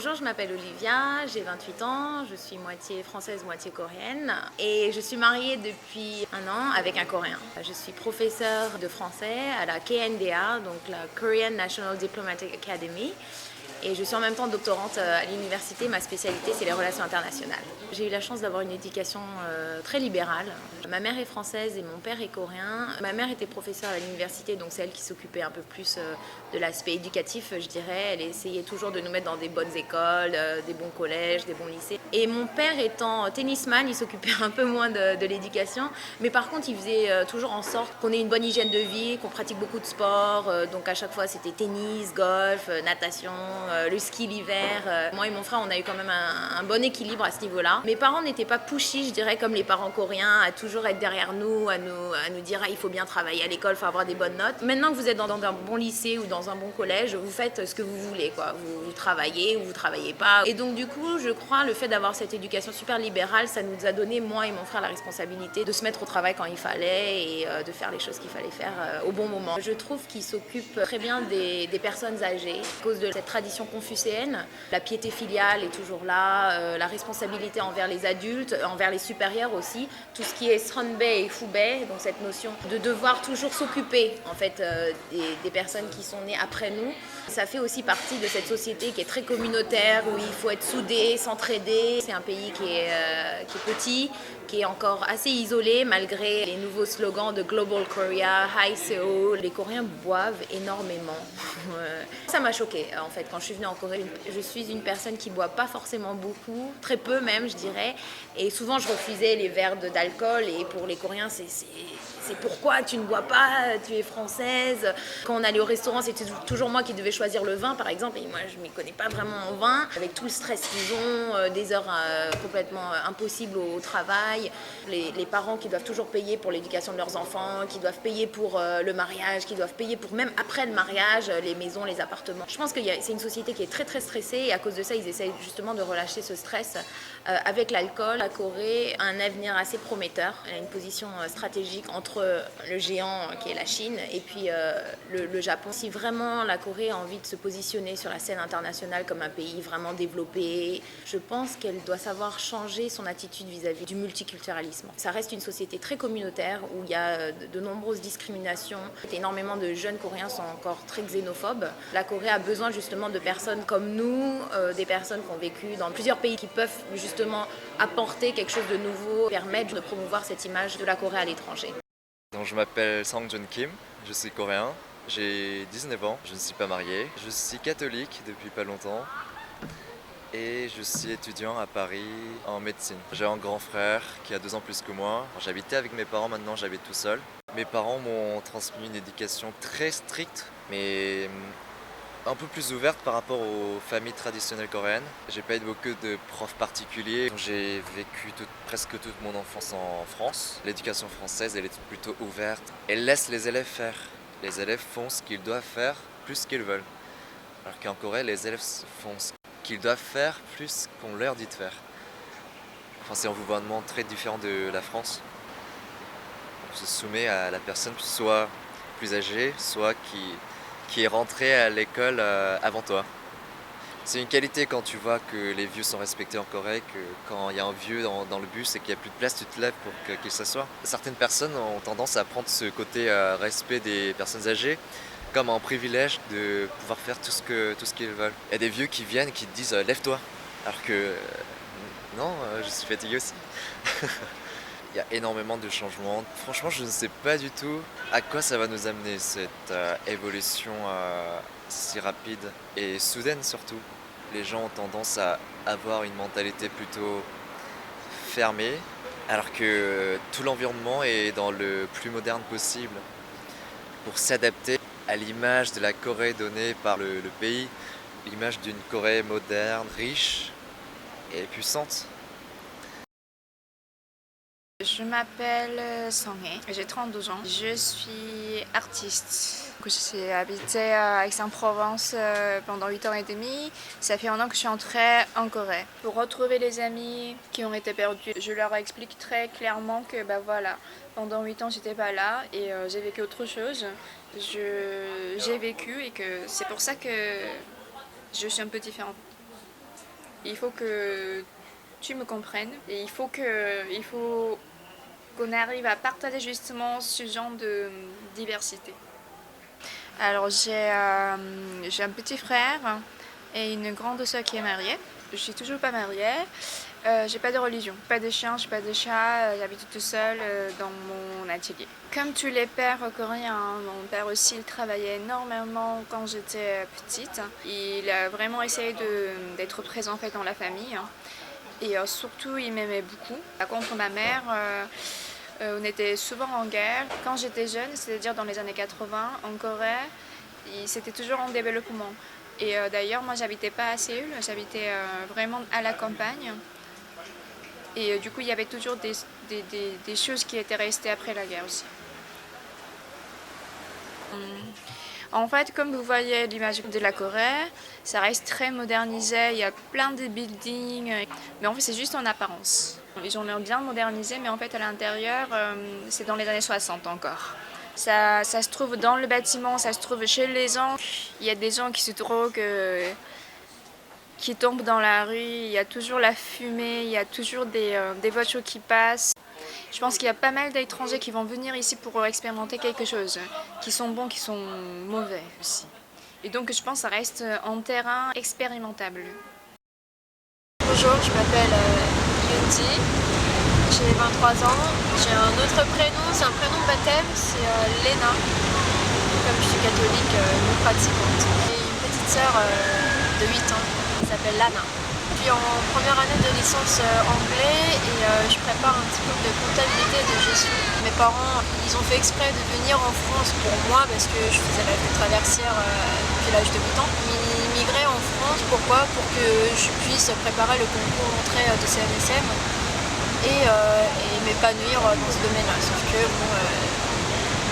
Bonjour, je m'appelle Olivia, j'ai 28 ans, je suis moitié française, moitié coréenne et je suis mariée depuis un an avec un Coréen. Je suis professeure de français à la KNDA, donc la Korean National Diplomatic Academy. Et je suis en même temps doctorante à l'université. Ma spécialité, c'est les relations internationales. J'ai eu la chance d'avoir une éducation très libérale. Ma mère est française et mon père est coréen. Ma mère était professeure à l'université, donc c'est elle qui s'occupait un peu plus de l'aspect éducatif, je dirais. Elle essayait toujours de nous mettre dans des bonnes écoles, des bons collèges, des bons lycées. Et mon père étant tennisman, il s'occupait un peu moins de l'éducation. Mais par contre, il faisait toujours en sorte qu'on ait une bonne hygiène de vie, qu'on pratique beaucoup de sport. Donc à chaque fois, c'était tennis, golf, natation, le ski l'hiver. Moi et mon frère, on a eu quand même un bon équilibre à ce niveau-là. Mes parents n'étaient pas pushy, je dirais, comme les parents coréens, à toujours être derrière nous, à nous dire il faut bien travailler à l'école, il faut avoir des bonnes notes. Maintenant que vous êtes dans un bon lycée ou dans un bon collège, vous faites ce que vous voulez, quoi. Vous travaillez ou vous travaillez pas. Et donc du coup, je crois, le fait d'avoir cette éducation super libérale, ça nous a donné, moi et mon frère, la responsabilité de se mettre au travail quand il fallait et de faire les choses qu'il fallait faire au bon moment. Je trouve qu'il s'occupe très bien des personnes âgées à cause de cette tradition confucéenne. La piété filiale est toujours là, la responsabilité envers les adultes, envers les supérieurs aussi. Tout ce qui est sonbae et fubae, donc cette notion de devoir toujours s'occuper en fait des personnes qui sont nées après nous. Ça fait aussi partie de cette société qui est très communautaire, où il faut être soudé, s'entraider. C'est un pays qui est petit, qui est encore assez isolé malgré les nouveaux slogans de Global Korea, Hi Seoul. Les Coréens boivent énormément. Ça m'a choquée en fait quand je suis venue en Corée. Je suis une personne qui boit pas forcément beaucoup, très peu même je dirais. Et souvent je refusais les verres d'alcool et pour les Coréens c'est pourquoi tu ne bois pas, tu es française. Quand on allait au restaurant, c'était toujours moi qui devais choisir le vin par exemple, et moi je ne m'y connais pas vraiment en vin, avec tout le stress qu'ils ont, des heures complètement impossibles au travail, les parents qui doivent toujours payer pour l'éducation de leurs enfants, qui doivent payer pour le mariage, qui doivent payer pour même après le mariage, les maisons, les appartements. Je pense que c'est une société qui est très très stressée et à cause de ça, ils essayent justement de relâcher ce stress avec l'alcool. La Corée a un avenir assez prometteur, elle a une position stratégique entre le géant qui est la Chine et puis le Japon. Si vraiment la Corée a envie de se positionner sur la scène internationale comme un pays vraiment développé, je pense qu'elle doit savoir changer son attitude vis-à-vis du multiculturalisme. Ça reste une société très communautaire où il y a de nombreuses discriminations. Énormément de jeunes Coréens sont encore très xénophobes. La Corée a besoin justement de personnes comme nous, des personnes qui ont vécu dans plusieurs pays qui peuvent justement apporter quelque chose de nouveau, permettre de promouvoir cette image de la Corée à l'étranger. Donc, je m'appelle Sang Joon Kim, je suis coréen, j'ai 19 ans, je ne suis pas marié, je suis catholique depuis pas longtemps et je suis étudiant à Paris en médecine. J'ai un grand frère qui a 2 ans plus que moi. J'habitais avec mes parents, maintenant j'habite tout seul. Mes parents m'ont transmis une éducation très stricte, mais un peu plus ouverte par rapport aux familles traditionnelles coréennes. J'ai pas eu beaucoup de profs particuliers. J'ai vécu presque toute mon enfance en France. L'éducation française, elle est plutôt ouverte. Elle laisse les élèves faire. Les élèves font ce qu'ils doivent faire plus qu'ils veulent. Alors qu'en Corée, les élèves font ce qu'ils doivent faire plus qu'on leur dit de faire. Enfin, c'est un gouvernement très différent de la France. On se soumet à la personne soit plus âgée, soit qui est rentrée à l'école avant toi. C'est une qualité quand tu vois que les vieux sont respectés en Corée, que quand il y a un vieux dans le bus et qu'il n'y a plus de place, tu te lèves pour qu'il s'assoie. Certaines personnes ont tendance à prendre ce côté respect des personnes âgées comme un privilège de pouvoir faire tout ce qu'ils veulent. Il y a des vieux qui viennent et qui te disent lève-toi, alors que non, je suis fatigué aussi. Il y a énormément de changements. Franchement, je ne sais pas du tout à quoi ça va nous amener, cette évolution si rapide et soudaine surtout. Les gens ont tendance à avoir une mentalité plutôt fermée, alors que tout l'environnement est dans le plus moderne possible pour s'adapter à l'image de la Corée donnée par le pays, l'image d'une Corée moderne, riche et puissante. Je m'appelle Sanghae, j'ai 32 ans. Je suis artiste. J'ai habité à Aix-en-Provence pendant 8 ans et demi. Ça fait un an que je suis entrée en Corée. Pour retrouver les amis qui ont été perdus, je leur explique très clairement que voilà, pendant 8 ans j'étais pas là et j'ai vécu autre chose. J'ai vécu et que c'est pour ça que je suis un peu différente. Il faut que tu me comprennes et il faut qu'on arrive à partager justement ce genre de diversité. Alors j'ai un petit frère et une grande sœur qui est mariée. Je suis toujours pas mariée. J'ai pas de religion, pas de chien, j'ai pas de chat, j'habite toute seule dans mon atelier. Comme tous les pères coréens, mon père aussi il travaillait énormément quand j'étais petite. Il a vraiment essayé d'être présent en fait dans la famille. Et surtout il m'aimait beaucoup. Par contre ma mère, on était souvent en guerre. Quand j'étais jeune, c'est-à-dire dans les années 80, en Corée, c'était toujours en développement. Et d'ailleurs moi j'habitais pas à Séoul, j'habitais vraiment à la campagne. Et du coup, il y avait toujours des choses qui étaient restées après la guerre aussi. En fait, comme vous voyez l'image de la Corée, ça reste très modernisé, il y a plein de buildings, mais en fait c'est juste en apparence. Ils ont bien modernisé, mais en fait à l'intérieur, c'est dans les années 60 encore. Ça se trouve dans le bâtiment, ça se trouve chez les gens. Il y a des gens qui se droguent, qui tombent dans la rue, il y a toujours la fumée, il y a toujours des voitures qui passent. Je pense qu'il y a pas mal d'étrangers qui vont venir ici pour expérimenter quelque chose, qui sont bons, qui sont mauvais aussi. Et donc je pense que ça reste un terrain expérimentable. Bonjour, je m'appelle Yundi, j'ai 23 ans. J'ai un autre prénom, c'est un prénom de baptême, c'est Léna. Comme je suis catholique, non pratiquante. J'ai une petite sœur de 8 ans. Elle s'appelle Lana. Je suis en première année de licence anglais et je prépare un diplôme de comptabilité et de gestion. Mes parents, ils ont fait exprès de venir en France pour moi parce que je faisais la traversière depuis l'âge de 8 ans. Migrer en France, pourquoi? Pour que je puisse préparer le concours d'entrée de CNSM et m'épanouir dans ce domaine-là. Sauf que bon,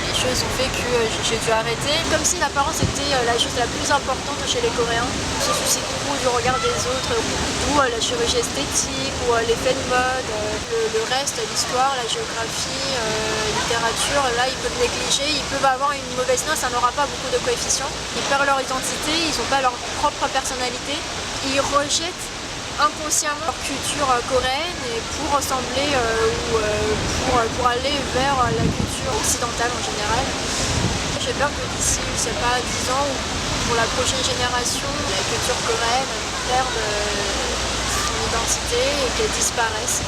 les choses ont fait que j'ai dû arrêter. Comme si l'apparence était la chose la plus importante chez les Coréens. Ils se soucient beaucoup du regard des autres, ou la chirurgie esthétique, ou l'effet de mode, le reste, l'histoire, la géographie, littérature, là ils peuvent négliger, ils peuvent avoir une mauvaise note, ça n'aura pas beaucoup de coefficients. Ils perdent leur identité, ils n'ont pas leur propre personnalité, ils rejettent inconsciemment leur culture coréenne et pour ressembler ou pour aller vers la culture occidentale en général. J'ai peur que d'ici, je sais pas, 10 ans ou pour la prochaine génération, la culture coréenne perde son identité et qu'elle disparaisse.